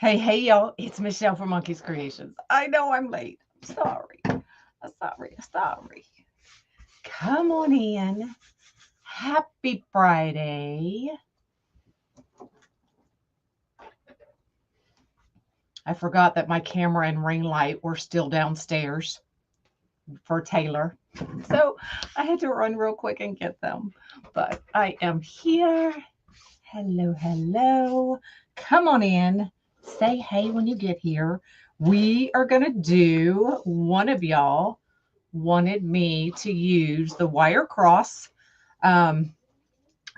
Hey, y'all. It's Michelle from Monkeys Creations. I know I'm late. I'm sorry. I'm sorry. Come on in. Happy Friday. I forgot that my camera and ring light were still downstairs for Taylor. So I had to run real quick and get them. But I am here. Hello. Come on in. Say hey when you get here. We are going to do, one of y'all wanted me to use the wire cross. Um,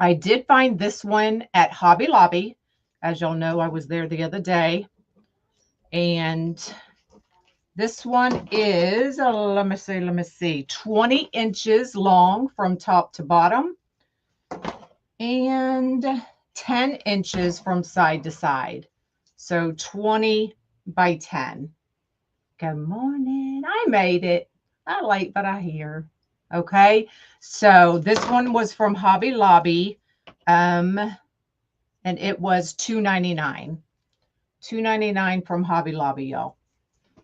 I did find this one at Hobby Lobby. As y'all know, I was there the other day. And this one is, let me see, 20 inches long from top to bottom and 10 inches from side to side. So 20 by 10. Good morning. I made it. Not late, but I here. Okay. So this one was from Hobby Lobby. And it was $2.99. $2.99 from Hobby Lobby, y'all.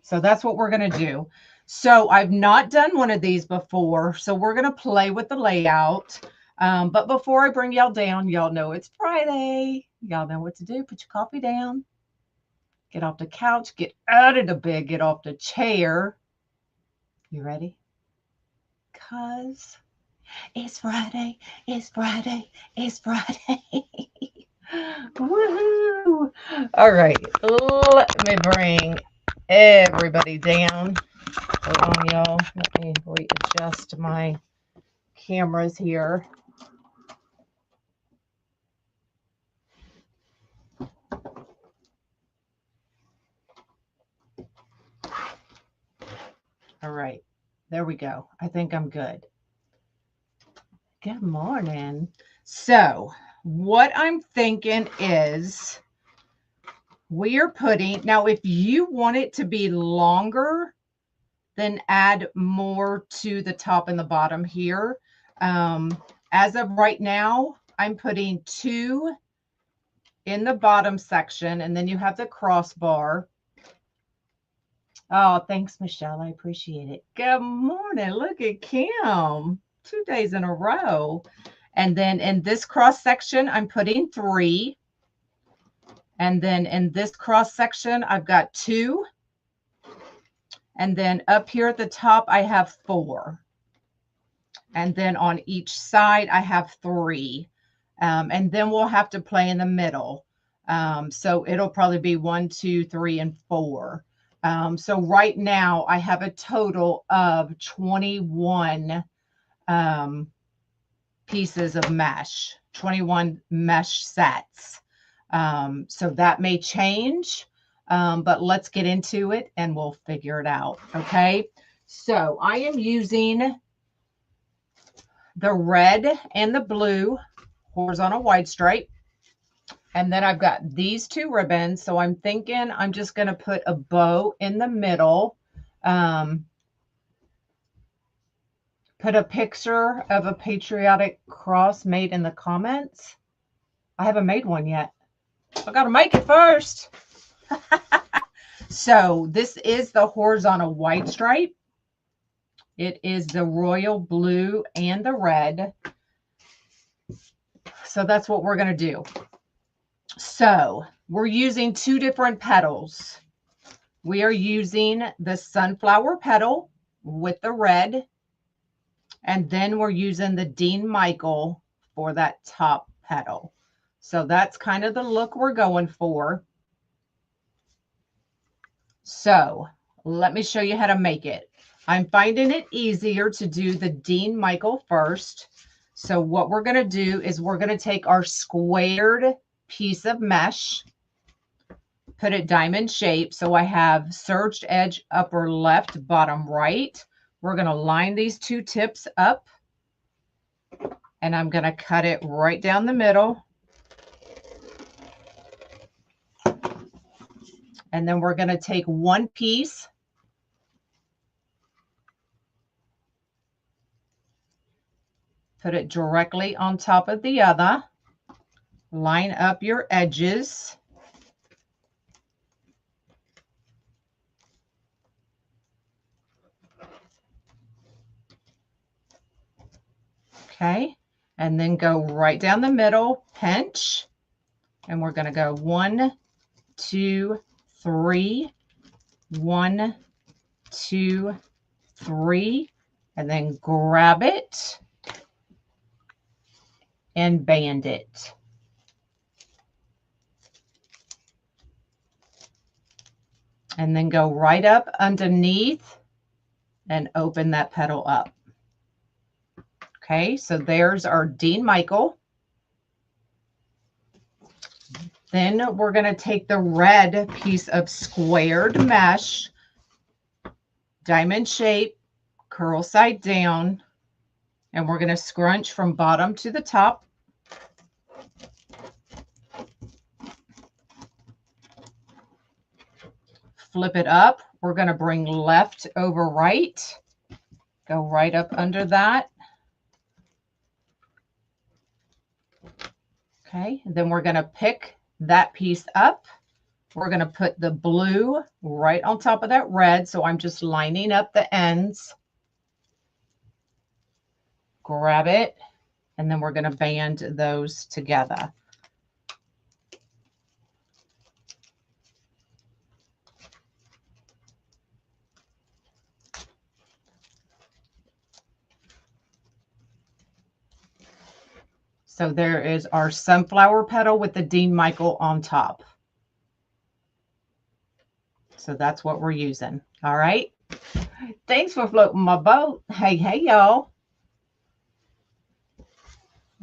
So that's what we're going to do. So I've not done one of these before. So we're going to play with the layout. But before I bring y'all down, y'all know it's Friday. Y'all know what to do. Put your coffee down. Get off the couch. Get out of the bed. Get off the chair. You ready? Because it's Friday. It's Friday. It's Friday. Woohoo! All right. Let me bring everybody down. Hold on, y'all. Let me readjust my cameras here. All right. There we go. I think I'm good. Good morning. So, what I'm thinking is we are putting, now if you want it to be longer, then add more to the top and the bottom here. As of right now, I'm putting 2 in the bottom section, and then you have the crossbar. Oh, thanks, Michelle. I appreciate it. Good morning. Look at Kim. 2 days in a row. And then in this cross section, I'm putting 3. And then in this cross section, I've got 2. And then up here at the top, I have 4. And then on each side, I have 3. And then we'll have to play in the middle. So it'll probably be 1, 2, 3, and 4. So right now I have a total of 21 pieces of mesh, 21 mesh sets. So that may change, but let's get into it and we'll figure it out. Okay. So I am using the red and the blue horizontal wide stripe. And then I've got these 2 ribbons. So I'm thinking I'm just going to put a bow in the middle. Put a picture of a patriotic cross made in the comments. I haven't made one yet. I got to make it first. So this is the horizontal white stripe. It is the royal blue and the red. So that's what we're going to do. So we're using 2 different petals. We are using the sunflower petal with the red. And then we're using the Dean Michael for that top petal. So that's kind of the look we're going for. So let me show you how to make it. I'm finding it easier to do the Dean Michael first. So what we're going to do is we're going to take our squared piece of mesh, put it diamond shape. So I have serged edge upper left, bottom right. We're going to line these 2 tips up, and I'm going to cut it right down the middle. And then we're going to take 1 piece, put it directly on top of the other, line up your edges, Okay. And then go right down the middle, pinch. And we're going to go 1, 2, 3, 1, 2, 3, and then grab it and band it. And then go right up underneath and open that petal up. Okay, so there's our Dean Michael. Then we're going to take the red piece of squared mesh, diamond shape, curl side down, and we're going to scrunch from bottom to the top. Flip it up. We're going to bring left over right. Go right up under that. Okay, and then we're going to pick that piece up. We're going to put the blue right on top of that red. So I'm just lining up the ends. Grab it, and then we're going to band those together. So there is our sunflower petal with the Dean Michael on top. So that's what we're using. All right. Thanks for floating my boat. Hey, hey, y'all.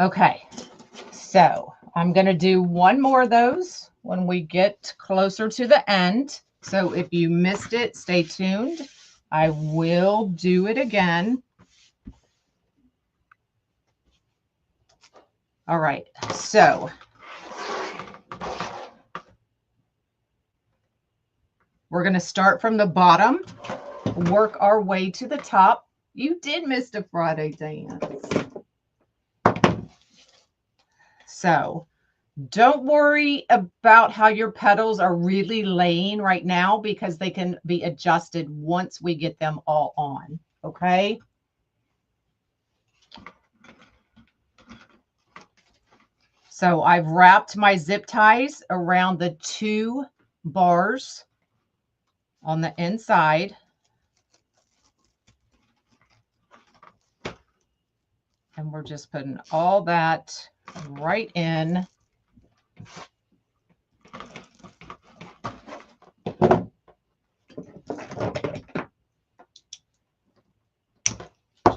Okay. So I'm going to do one more of those when we get closer to the end. So if you missed it, stay tuned. I will do it again. All right, so we're going to start from the bottom, work our way to the top. You did miss the Friday dance. So don't worry about how your petals are really laying right now, because they can be adjusted once we get them all on, okay? So I've wrapped my zip ties around the 2 bars on the inside. And we're just putting all that right in.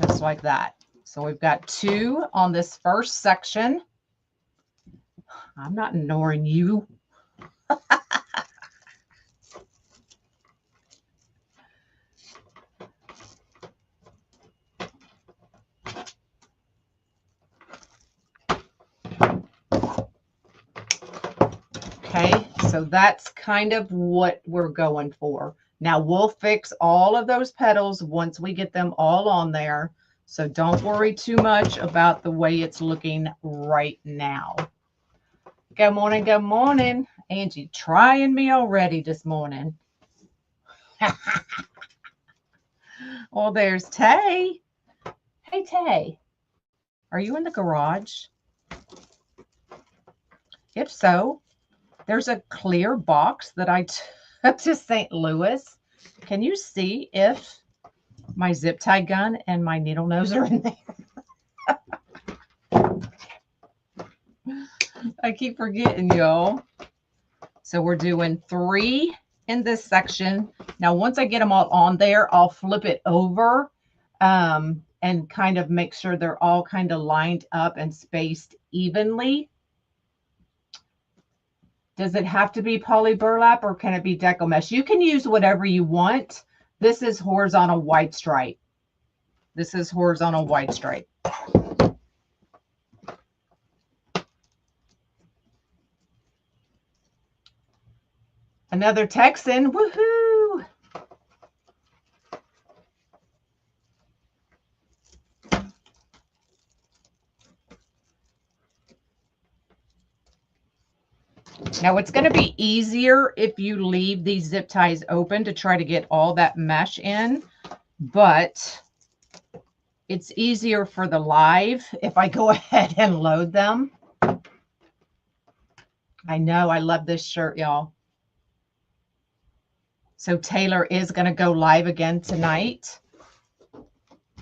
Just like that. So we've got 2 on this first section. I'm not ignoring you. Okay, so that's kind of what we're going for. Now we'll fix all of those petals once we get them all on there. So don't worry too much about the way it's looking right now. Good morning, good morning. Angie trying me already this morning. Oh, there's Tay. Hey, Tay. Are you in the garage? If so, there's a clear box that I took to St. Louis. Can you see if my zip tie gun and my needle nose are in there? I keep forgetting, y'all. So we're doing 3 in this section. Now, once I get them all on there, I'll flip it over and kind of make sure they're all kind of lined up and spaced evenly. Does it have to be poly burlap, or can it be DECO mesh? You can use whatever you want. This is horizontal white stripe. This is horizontal white stripe. Another Texan, woohoo! Now it's going to be easier if you leave these zip ties open to try to get all that mesh in, but it's easier for the live if I go ahead and load them. I know, I love this shirt, y'all. So Taylor is going to go live again tonight.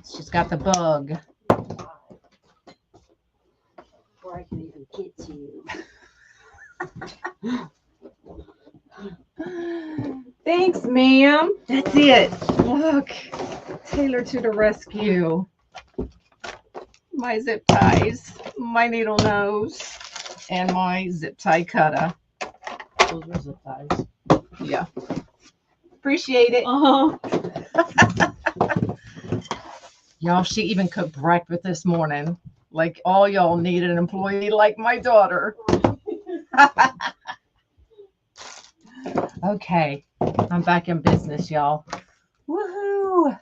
She's got the bug. Before I can even get to you. Thanks, ma'am. That's it. Look, Taylor to the rescue. My zip ties, my needle nose, and my zip tie cutter. Those are zip ties. Yeah. Appreciate it. Y'all, she even cooked breakfast this morning. Like all y'all need an employee like my daughter. Okay, I'm back in business, y'all. Woohoo!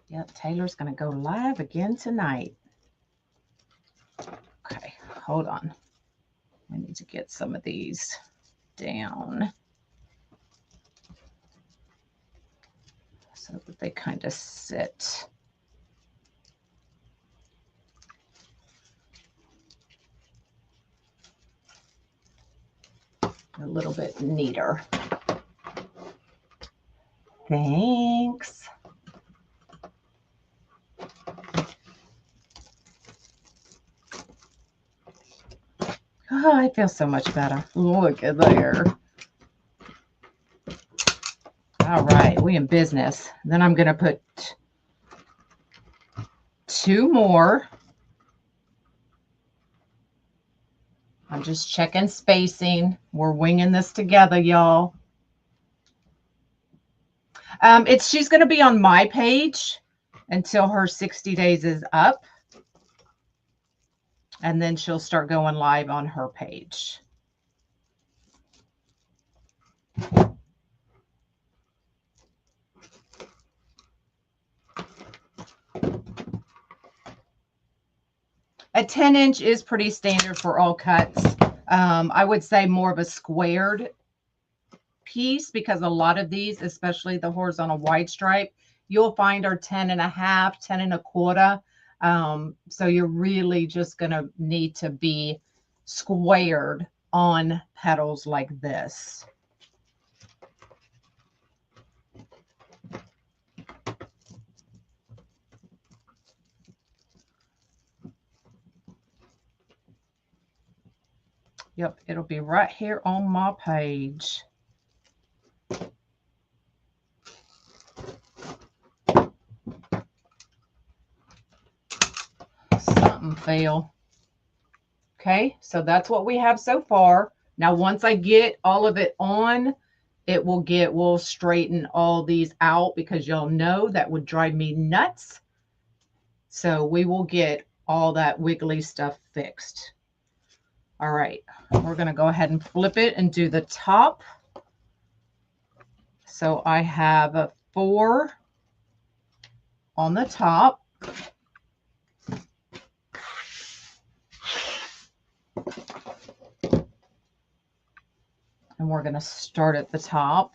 Yep, Taylor's going to go live again tonight. Okay, hold on. I need to get some of these down so that they kind of sit. A little bit neater. Thanks. Oh, I feel so much better. Look at there. All right, we in business. Then I'm going to put 2 more. I'm just checking spacing. We're winging this together, y'all. She's going to be on my page until her 60 days is up. And then she'll start going live on her page. A 10-inch is pretty standard for all cuts. I would say more of a squared piece because a lot of these, especially the horizontal wide stripe, you'll find are 10.5, 10.25. So you're really just going to need to be squared on petals like this. Yep, it'll be right here on my page. Something fell. Okay, so that's what we have so far. Now, once I get all of it on, we'll straighten all these out because y'all know that would drive me nuts. So we will get all that wiggly stuff fixed. All right, we're going to go ahead and flip it and do the top. So I have 4 on the top. And we're going to start at the top.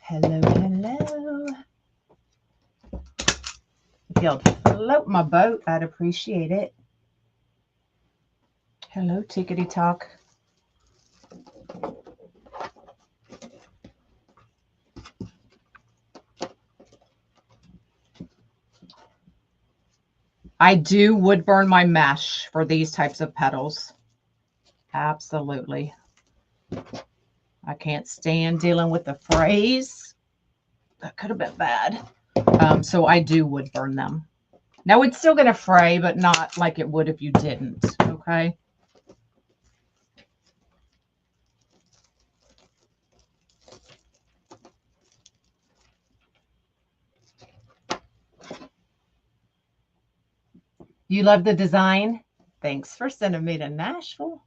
Hello, hello. If you'll float my boat, I'd appreciate it. Hello, Tickety Talk. I do wood burn my mesh for these types of petals. Absolutely. I can't stand dealing with the frays. That could have been bad. So I do wood burn them. Now it's still going to fray, but not like it would if you didn't. Okay. You love the design? Thanks for sending me to Nashville.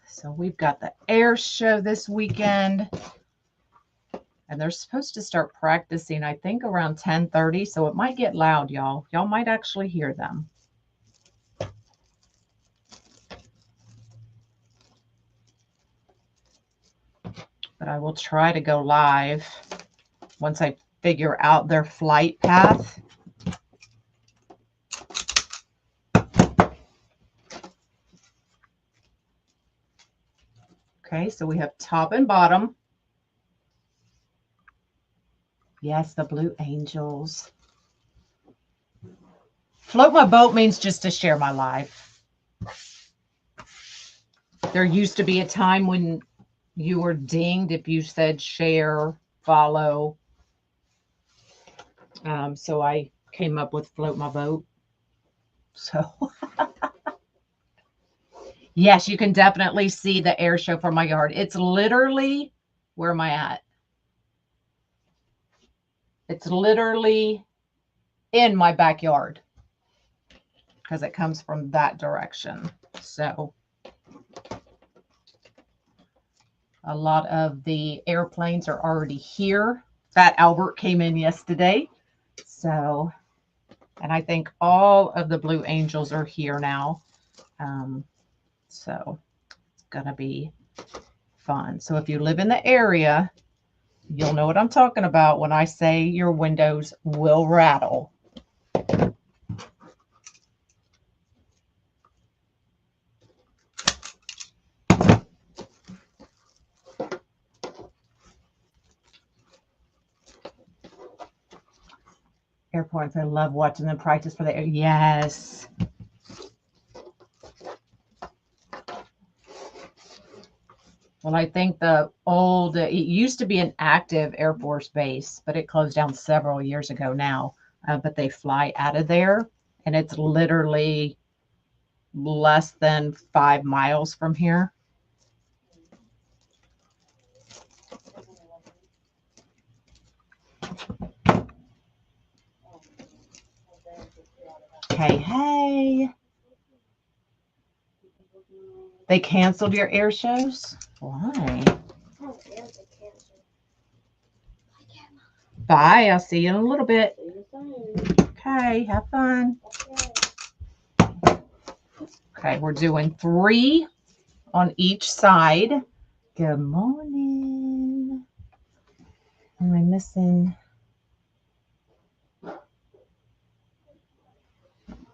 So we've got the air show this weekend. And they're supposed to start practicing, I think, around 10:30. So it might get loud, y'all. Y'all might actually hear them. But I will try to go live once I figure out their flight path. Okay, so we have top and bottom. Yes, the Blue Angels. Float my boat means just to share my life. There used to be a time when you were dinged if you said share, follow. So I came up with float my boat. So yes, you can definitely see the air show from my yard. It's literally, where am I at? It's literally in my backyard because it comes from that direction. So a lot of the airplanes are already here. That Albert came in yesterday. So, and I think all of the Blue Angels are here now. So it's going to be fun. So if you live in the area, you'll know what I'm talking about when I say your windows will rattle. Airports, I love watching them practice for the air. Yes. Well, I think it used to be an active Air Force base, but it closed down several years ago now. But they fly out of there, and it's literally less than 5 miles from here. Hey. They canceled your air shows? Why? Bye. I'll see you in a little bit. Okay. Have fun. Okay. We're doing 3 on each side. Good morning. Am I missing?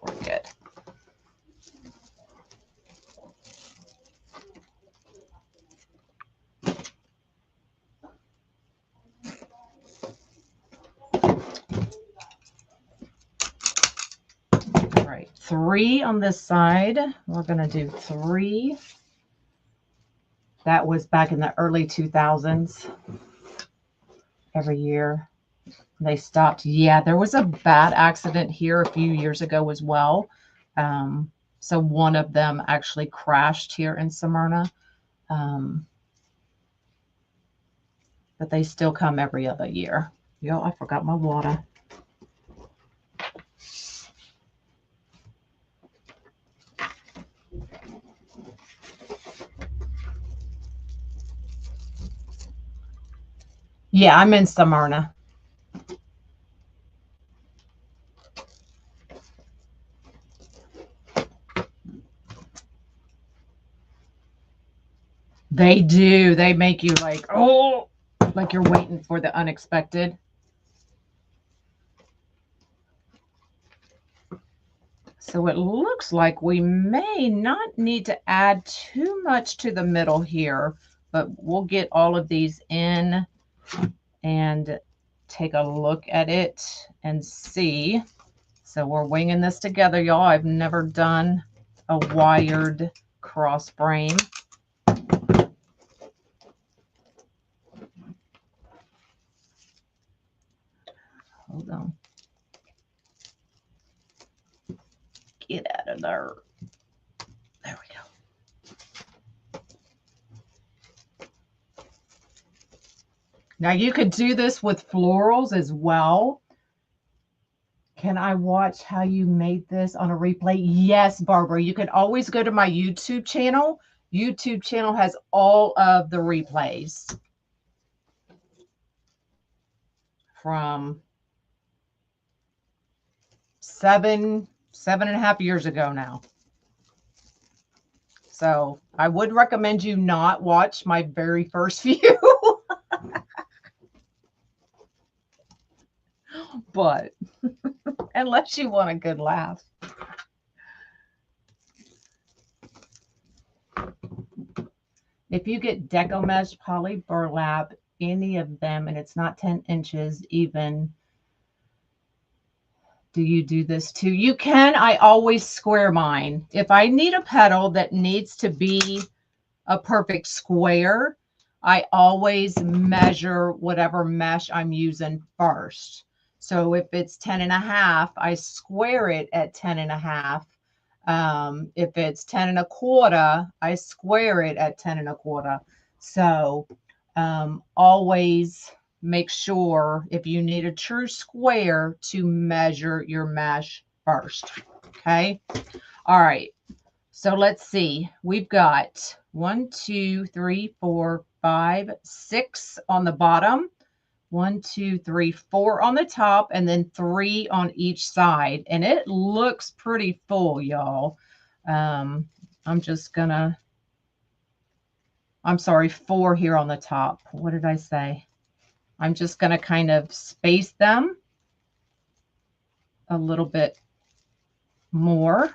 We're good. All right. 3 on this side. We're going to do 3. That was back in the early 2000s. Every year. They stopped. Yeah, there was a bad accident here a few years ago as well. So one of them actually crashed here in Smyrna. But they still come every other year. Yo, I forgot my water. Yeah, I'm in Smyrna. They do. They make you like, oh, like you're waiting for the unexpected. So it looks like we may not need to add too much to the middle here, but we'll get all of these in and take a look at it and see. So we're winging this together, y'all. I've never done a wired cross frame. Hold on. Get out of there. There we go. Now you could do this with florals as well. Can I watch how you made this on a replay? Yes, Barbara. You can always go to my YouTube channel. YouTube channel has all of the replays from 7.5 years ago now. So I would recommend you not watch my very first few. But unless you want a good laugh. If you get Deco Mesh, Poly Burlap, any of them, and it's not 10 inches even, do you do this too? You can. I always square mine. If I need a petal that needs to be a perfect square, I always measure whatever mesh I'm using first. So if it's 10.5, I square it at 10.5. If it's 10.25, I square it at 10.25. So always make sure if you need a true square to measure your mesh first. Okay. All right. So let's see. We've got 1, 2, 3, 4, 5, 6 on the bottom. 1, 2, 3, 4 on the top, and then 3 on each side. And it looks pretty full, y'all. I'm just gonna, I'm sorry, 4 here on the top. What did I say? I'm just gonna kind of space them a little bit more.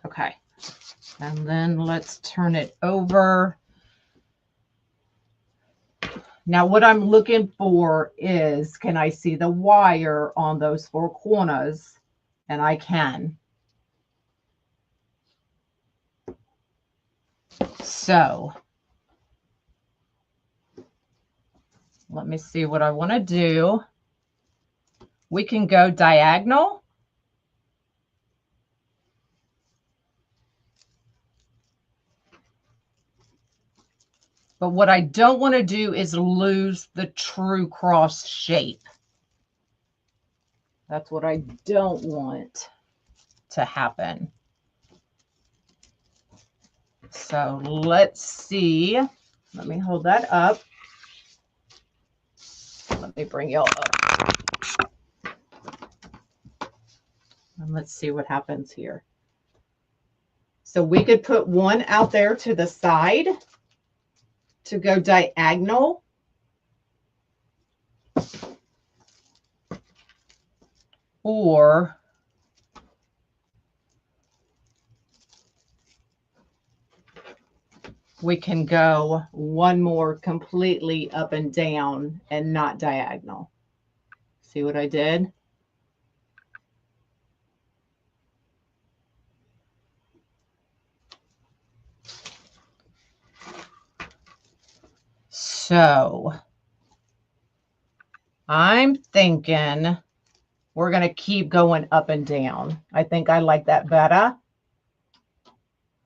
Okay. And then let's turn it over. Now what I'm looking for is, can I see the wire on those 4 corners? And I can. So let me see what I want to do. We can go diagonal. But what I don't want to do is lose the true cross shape. That's what I don't want to happen. So let's see. Let me hold that up. Let me bring y'all up. And let's see what happens here. So we could put one out there to the side to go diagonal. Or we can go one more completely up and down and not diagonal. See what I did? So I'm thinking we're going to keep going up and down. I think I like that better.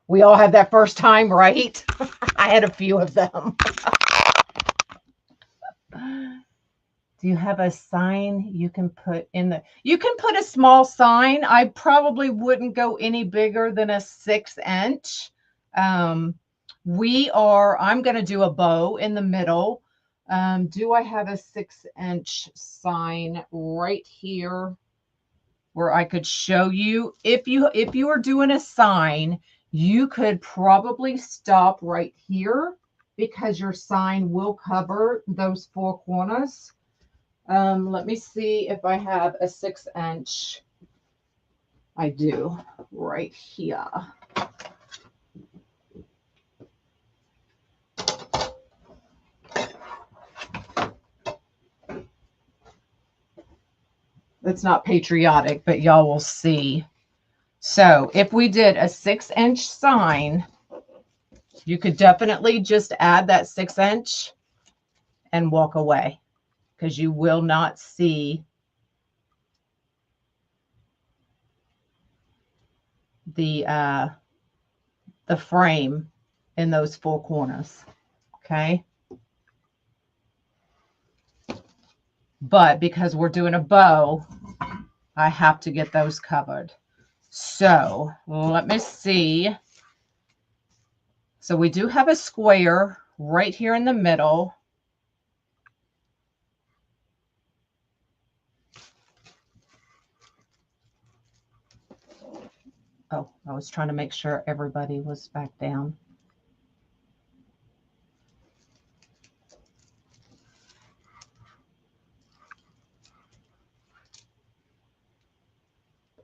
We all had that first time, right? I had a few of them. Do you have a sign you can put in the... You can put a small sign. I probably wouldn't go any bigger than a 6-inch. I'm going to do a bow in the middle. Do I have a 6-inch sign right here where I could show you? If you are doing a sign, you could probably stop right here because your sign will cover those 4 corners. Let me see if I have a 6-inch. I do right here. It's not patriotic, but y'all will see. So if we did a 6-inch sign, you could definitely just add that 6-inch and walk away. because you will not see the frame in those four corners. Okay. But because we're doing a bow, I have to get those covered. So let me see. So we do have a square right here in the middle. Oh, I was trying to make sure everybody was back down.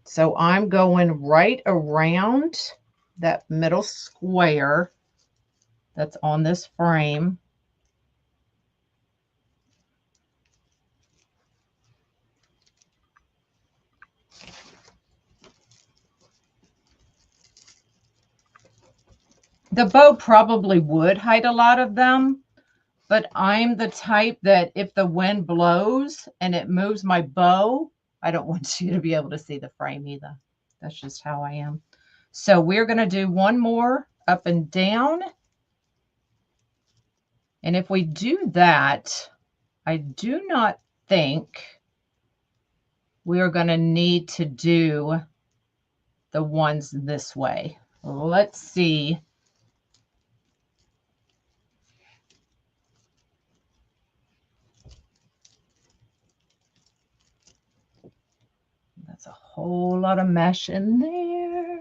So I'm going right around that middle square that's on this frame. The bow probably would hide a lot of them, but I'm the type that if the wind blows and it moves my bow, I don't want you to be able to see the frame either. That's just how I am. So we're going to do one more up and down. And if we do that, I do not think we are going to need to do the ones this way. Let's see. That's a whole lot of mesh in there.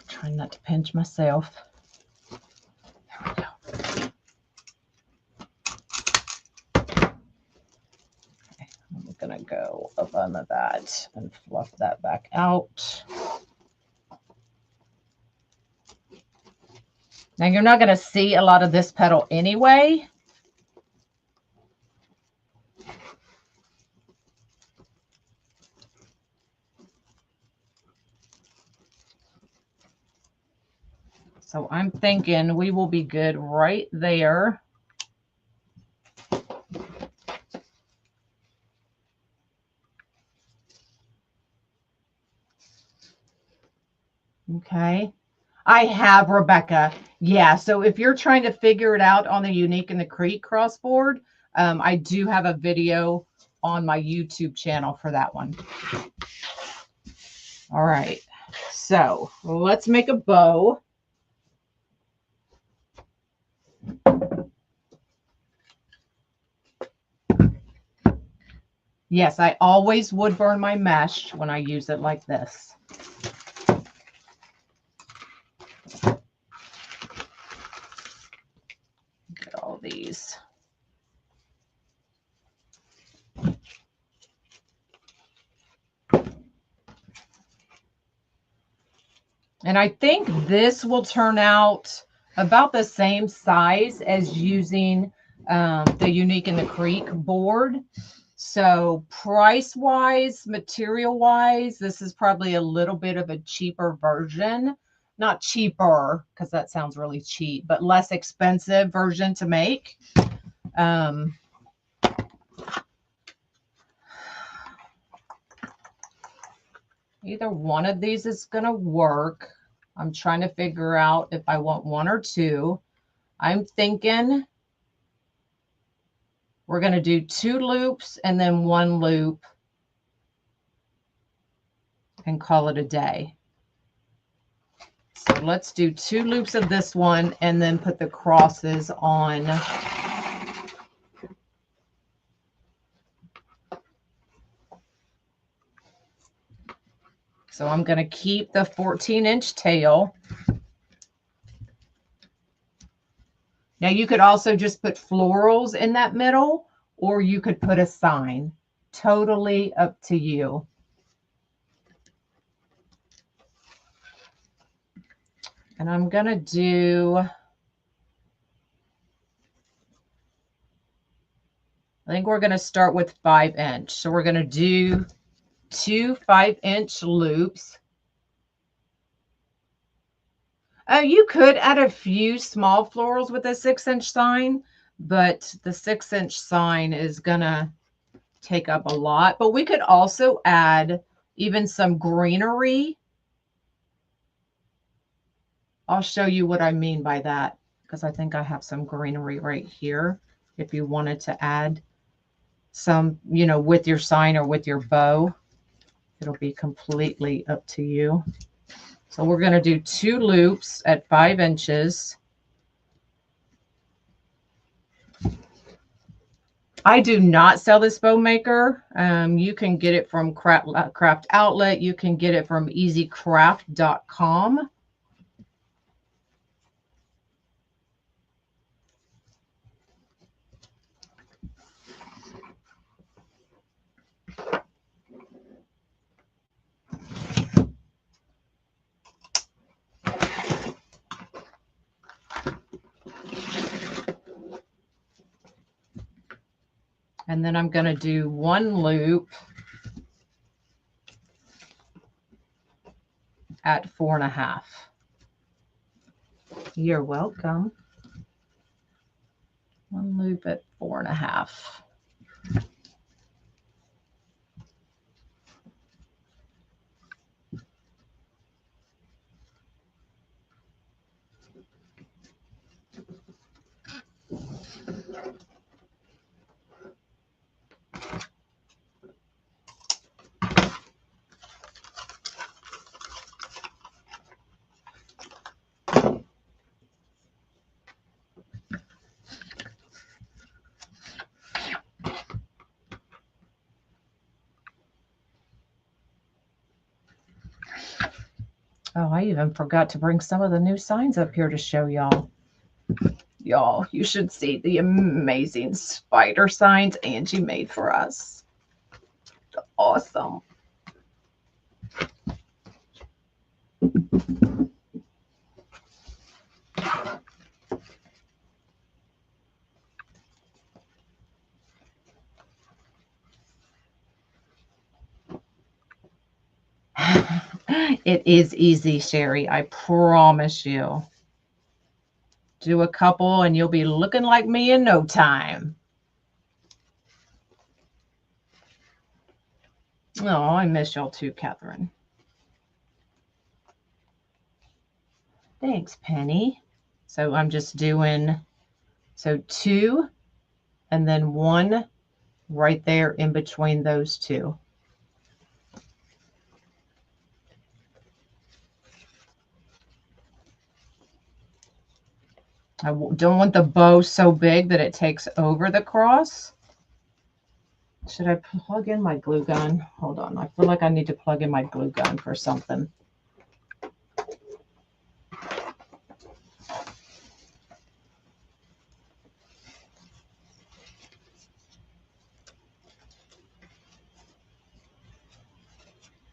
Trying not to pinch myself. There we go. Okay, I'm gonna go up under that and fluff that back out. Now you're not gonna see a lot of this petal anyway. So I'm thinking we will be good right there. Okay. I have, Rebecca. Yeah. So if you're trying to figure it out on the Unique and the Creek crossboard, I do have a video on my YouTube channel for that one. All right. So let's make a bow. Yes, I always would burn my mesh when I use it like this. Get all these. And I think this will turn out about the same size as using the Unique and the Creek board. So price-wise, material-wise, this is probably a little bit of a cheaper version. Not cheaper, because that sounds really cheap, but less expensive version to make. Either one of these is going to work. I'm trying to figure out if I want one or two. I'm thinking we're going to do 2 loops and then 1 loop and call it a day. So let's do 2 loops of this one and then put the crosses on. So I'm going to keep the 14-inch tail. Now you could also just put florals in that middle, or you could put a sign. Totally up to you. And I'm going to do, I think we're going to start with 5-inch. So we're going to do 2 5-inch loops. Oh, you could add a few small florals with a 6-inch sign, but the 6-inch sign is going to take up a lot. But we could also add even some greenery. I'll show you what I mean by that, because I think I have some greenery right here. If you wanted to add some, you know, with your sign or with your bow, it'll be completely up to you. So we're going to do 2 loops at 5 inches. I do not sell this bow maker. You can get it from Craft Outlet. You can get it from easycraft.com. And then I'm going to do 1 loop at 4.5. You're welcome. 1 loop at 4.5. Oh, I even forgot to bring some of the new signs up here to show y'all. Y'all, you should see the amazing spider signs Angie made for us. Awesome. It is easy, Sherry. I promise you. Do a couple and you'll be looking like me in no time. Oh, I miss y'all too, Catherine. Thanks, Penny. So I'm just doing, so 2 and then 1 right there in between those 2. I don't want the bow so big that it takes over the cross. Should I plug in my glue gun? Hold on. I feel like I need to plug in my glue gun for something.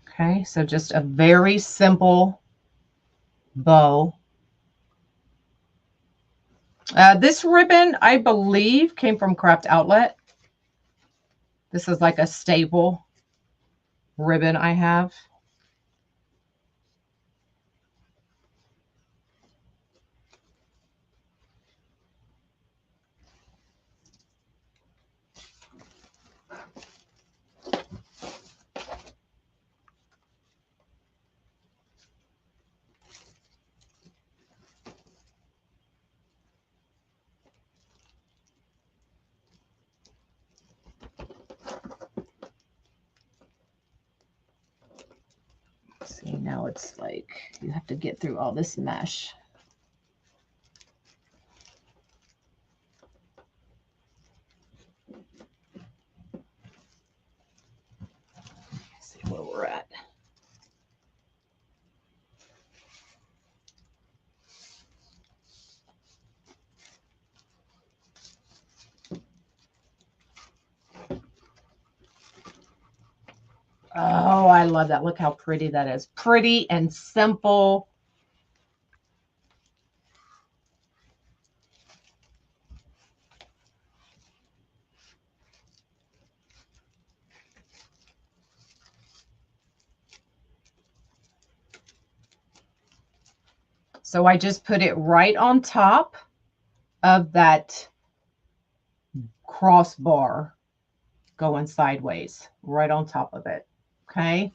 Okay, so just a very simple bow. This ribbon, I believe, came from Craft Outlet. This is like a staple ribbon I have. See, now it's like you have to get through all this mesh. Let's see where we're at. Oh, I love that. Look how pretty that is. Pretty and simple. So I just put it right on top of that crossbar going sideways, right on top of it. Okay.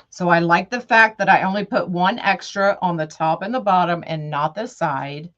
So I like the fact that I only put one extra on the top and the bottom and not the side.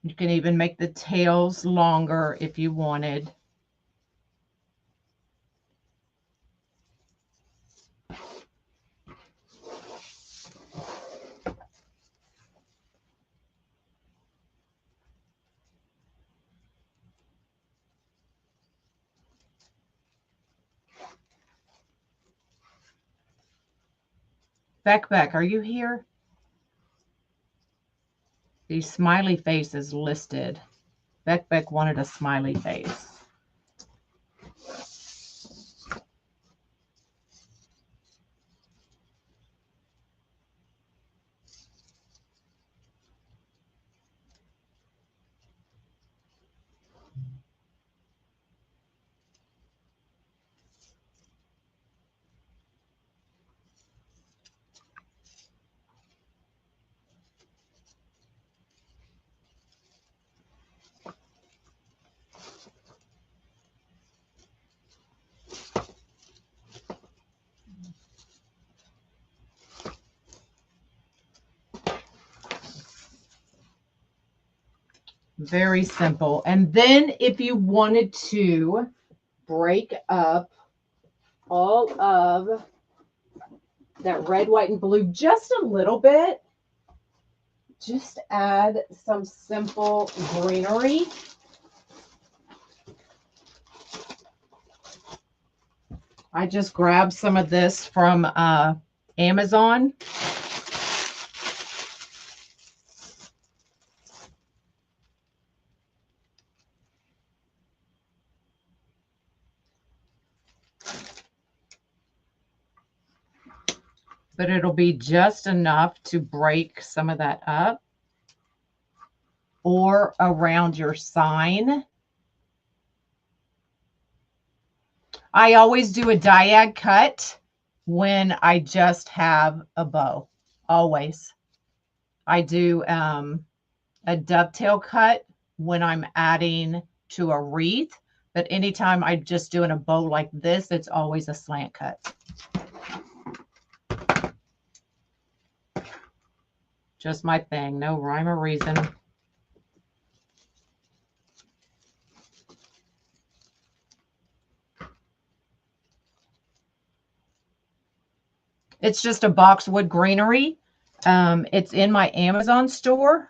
You can even make the tails longer if you wanted. Beck, are you here? The smiley face is listed. Beck wanted a smiley face. Very simple. And then if you wanted to break up all of that red, white, and blue just a little bit, just add some simple greenery. I just grabbed some of this from Amazon. But it'll be just enough to break some of that up or around your sign. I always do a diag cut when I just have a bow, always. I do a dovetail cut when I'm adding to a wreath, but anytime I'm just doing a bow like this, it's always a slant cut. Just my thing, no rhyme or reason. It's just a boxwood greenery. It's in my Amazon store.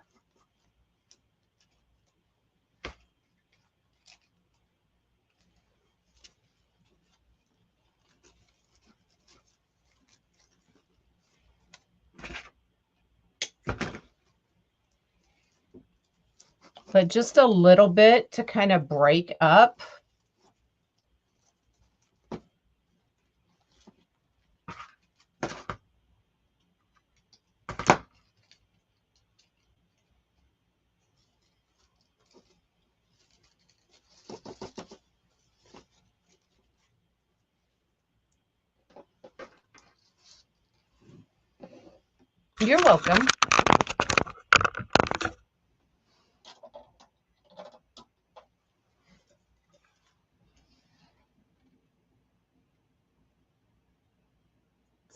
But just a little bit to kind of break up. You're welcome.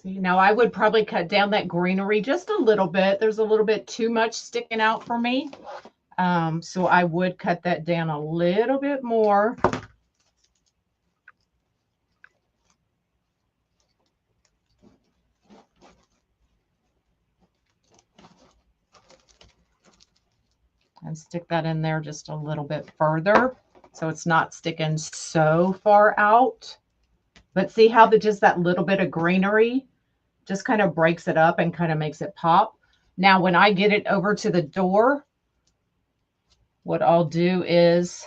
See, now I would probably cut down that greenery just a little bit. There's a little bit too much sticking out for me. So I would cut that down a little bit more. And stick that in there just a little bit further so it's not sticking so far out. But see how just that little bit of greenery just kind of breaks it up and kind of makes it pop. Now, when I get it over to the door, what I'll do is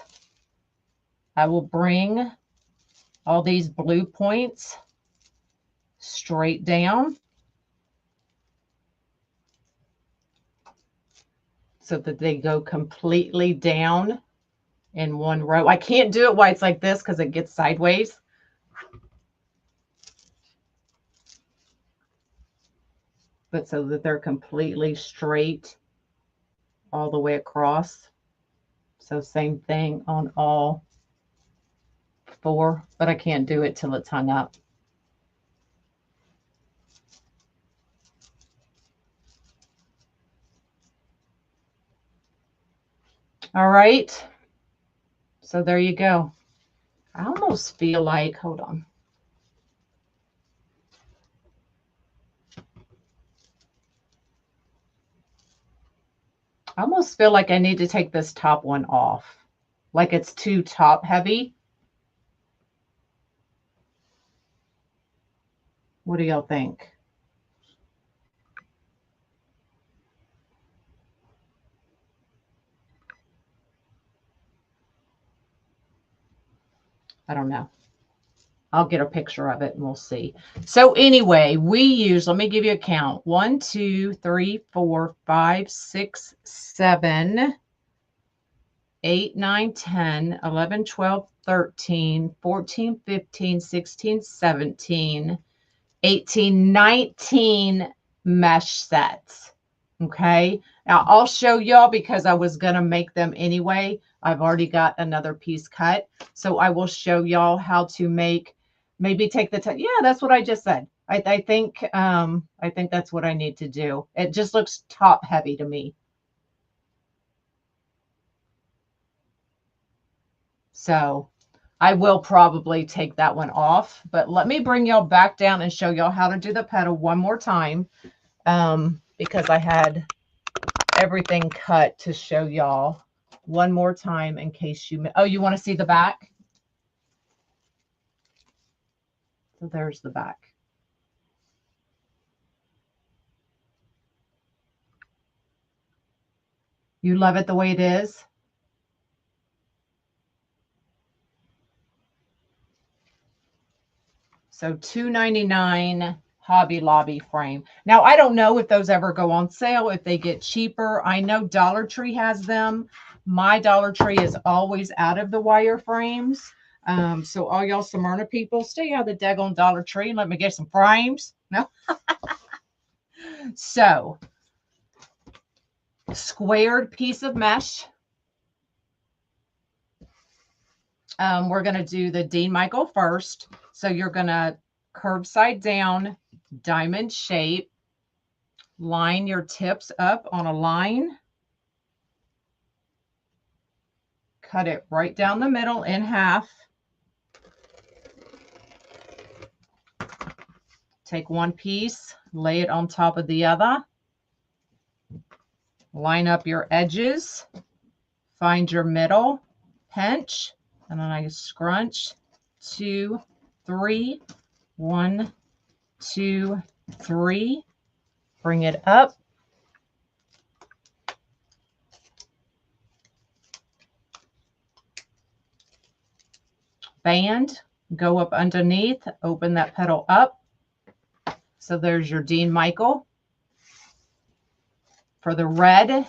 I will bring all these blue points straight down so that they go completely down in one row. I can't do it while it's like this because it gets sideways. But so that they're completely straight all the way across. So same thing on all four, but I can't do it till it's hung up. All right. So there you go. I almost feel like, hold on. I almost feel like I need to take this top one off. Like it's too top heavy. What do y'all think? I don't know. I'll get a picture of it and we'll see. So anyway, we use, let me give you a count. 1, 2, 3, 4, 5, 6, 7, 8, 9, 10, 11, 12, 13, 14, 15, 16, 17, 18, 19 mesh sets. Okay. Now I'll show y'all because I was going to make them anyway. I've already got another piece cut. So I will show y'all how to make, maybe take the time. Yeah, that's what I just said. I think that's what I need to do. It just looks top heavy to me. So I will probably take that one off, but let me bring y'all back down and show y'all how to do the petal one more time. Because I had everything cut to show y'all one more time in case you, oh, you want to see the back? So there's the back. You love it the way it is? So $2.99 Hobby Lobby frame. Now, I don't know if those ever go on sale, if they get cheaper. I know Dollar Tree has them. My Dollar Tree is always out of the wire frames. So all y'all Smyrna people, stay out of the daggone Dollar Tree and let me get some frames. No. So, squared piece of mesh. We're going to do the Dean Michael first. So you're going to curve side down, diamond shape, line your tips up on a line, cut it right down the middle in half. Take one piece, lay it on top of the other. Line up your edges, find your middle, pinch, and then I scrunch, 2, 3, 1, 2, 3. Bring it up. Band, go up underneath, open that petal up. So there's your Dean Michael. For the red,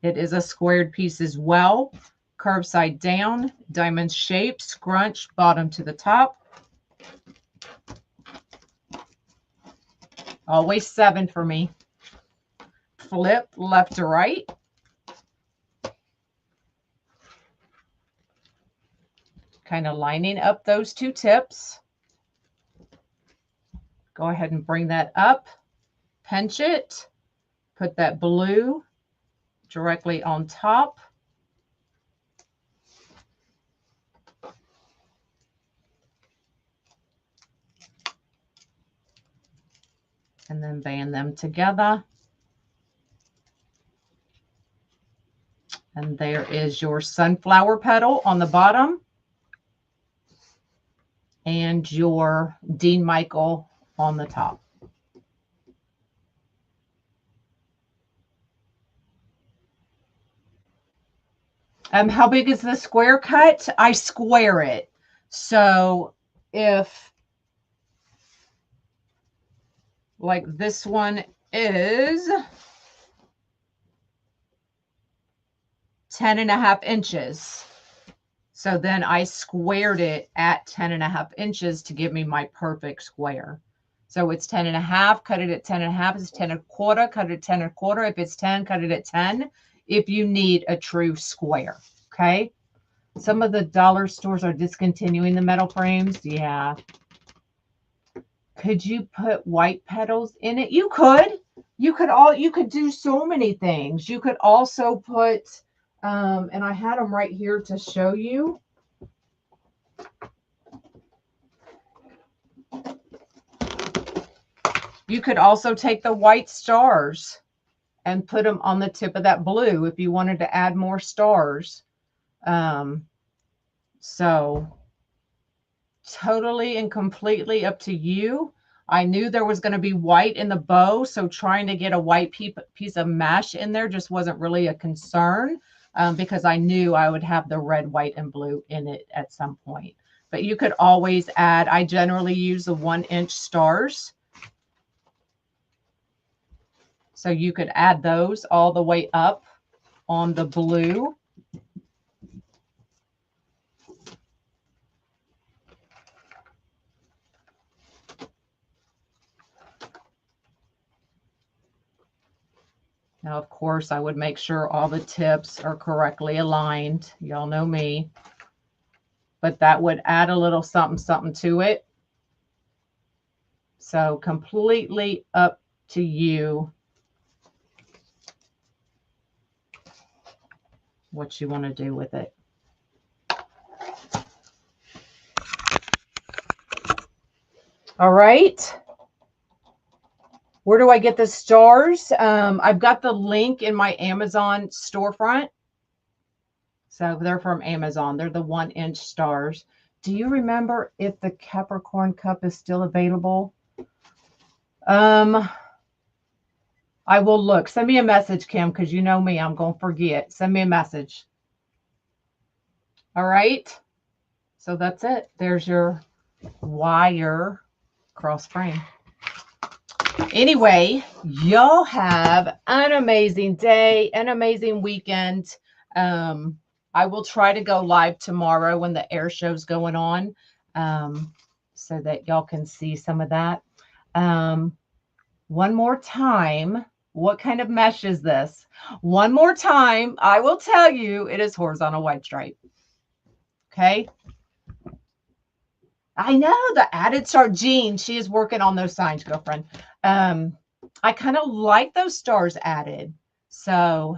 it is a squared piece as well. Curve side down, diamond shape, scrunch, bottom to the top. Always 7 for me. Flip left to right. Kind of lining up those two tips. Go ahead and bring that up, pinch it, put that blue directly on top. And then band them together. And there is your sunflower petal on the bottom and your Dean Michael on the top. How big is the square cut? I square it. So if like this one is 10.5 inches. So then I squared it at 10.5 inches to give me my perfect square. So it's 10.5, cut it at 10.5. It's 10.25, cut it at 10.25. If it's 10, cut it at 10. If you need a true square, okay? Some of the dollar stores are discontinuing the metal frames. Yeah. Could you put white petals in it? You could. You could do so many things. You could also put and I had them right here to show you. You could also take the white stars and put them on the tip of that blue if you wanted to add more stars. So totally and completely up to you. I knew there was going to be white in the bow, so trying to get a white piece of mesh in there just wasn't really a concern. Because I knew I would have the red, white, and blue in it at some point. But you could always add, I generally use the 1-inch stars. So you could add those all the way up on the blue. Now, of course, I would make sure all the tips are correctly aligned. Y'all know me. But that would add a little something, something to it. So completely up to you what you want to do with it. All right. Where do I get the stars? I've got the link in my Amazon storefront. So they're from Amazon. They're the 1-inch stars. Do you remember if the Capricorn cup is still available? I will look. Send me a message, Kim, because you know me. I'm going to forget. Send me a message. All right. So that's it. There's your wire cross frame. Anyway, y'all have an amazing day, an amazing weekend. I will try to go live tomorrow when the air show's going on, so that y'all can see some of that. One more time, what kind of mesh is this? One more time, I will tell you it is horizontal white stripe. Okay. I know the added star. Jean, she is working on those signs, girlfriend. I kind of like those stars added. So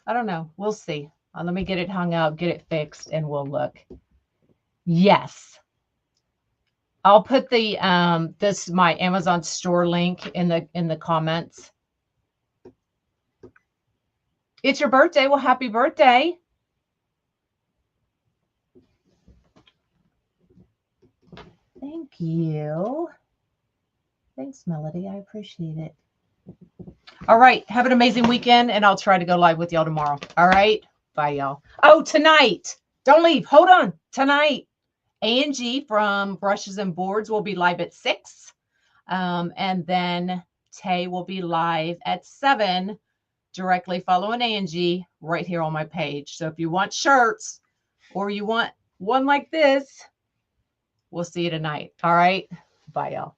I don't know. We'll see. Let me get it hung up, get it fixed, and we'll look. Yes. I'll put the my Amazon store link in the comments. It's your birthday. Well, happy birthday. Thank you. Thanks, Melody. I appreciate it. All right. Have an amazing weekend, and I'll try to go live with y'all tomorrow. All right. Bye, y'all. Oh, tonight. Don't leave. Hold on. Tonight, Angie from Brushes and Boards will be live at 6. And then Tay will be live at 7, directly following Angie right here on my page. So if you want shirts or you want one like this, we'll see you tonight. All right. Bye, y'all.